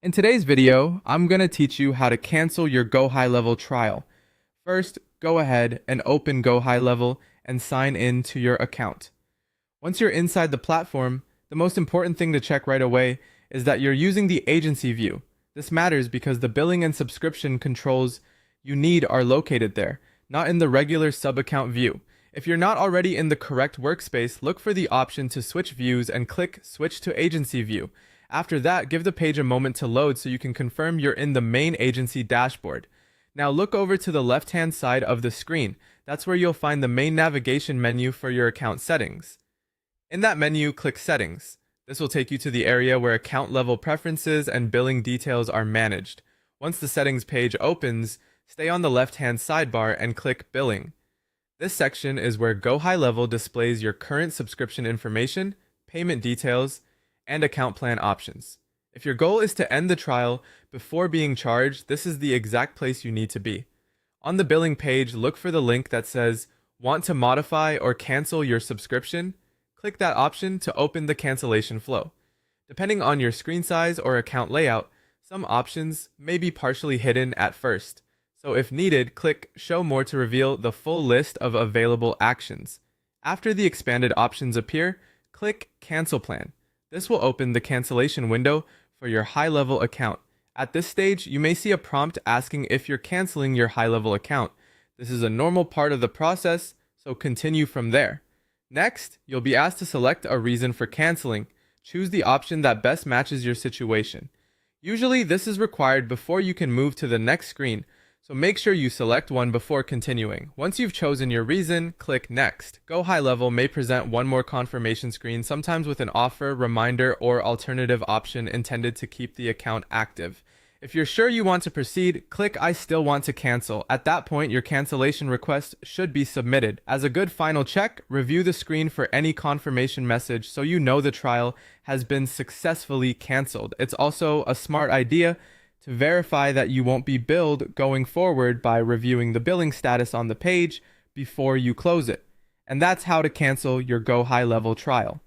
In today's video, I'm going to teach you how to cancel your Gohighlevel trial. First, go ahead and open Gohighlevel and sign in to your account. Once you're inside the platform, the most important thing to check right away is that you're using the agency view. This matters because the billing and subscription controls you need are located there, not in the regular sub-account view. If you're not already in the correct workspace, look for the option to switch views and click Switch to Agency View. After that, give the page a moment to load so you can confirm you're in the main agency dashboard. Now look over to the left-hand side of the screen. That's where you'll find the main navigation menu for your account settings. In that menu, click Settings. This will take you to the area where account level preferences and billing details are managed. Once the settings page opens, stay on the left-hand sidebar and click Billing. This section is where Gohighlevel displays your current subscription information, payment details, and account plan options. If your goal is to end the trial before being charged, this is the exact place you need to be. On the billing page, look for the link that says, "Want to modify or cancel your subscription?" Click that option to open the cancellation flow. Depending on your screen size or account layout, some options may be partially hidden at first. So if needed, click Show More to reveal the full list of available actions. After the expanded options appear, click Cancel Plan. This will open the cancellation window for your high-level account. At this stage, you may see a prompt asking if you're canceling your high-level account. This is a normal part of the process, so continue from there. Next, you'll be asked to select a reason for canceling. Choose the option that best matches your situation. Usually, this is required before you can move to the next screen, so make sure you select one before continuing. Once you've chosen your reason, click Next. Gohighlevel may present one more confirmation screen, sometimes with an offer, reminder, or alternative option intended to keep the account active. If you're sure you want to proceed, click I still want to cancel. At that point, your cancellation request should be submitted. As a good final check, review the screen for any confirmation message so you know the trial has been successfully canceled. It's also a smart idea to verify that you won't be billed going forward by reviewing the billing status on the page before you close it. And that's how to cancel your Gohighlevel trial.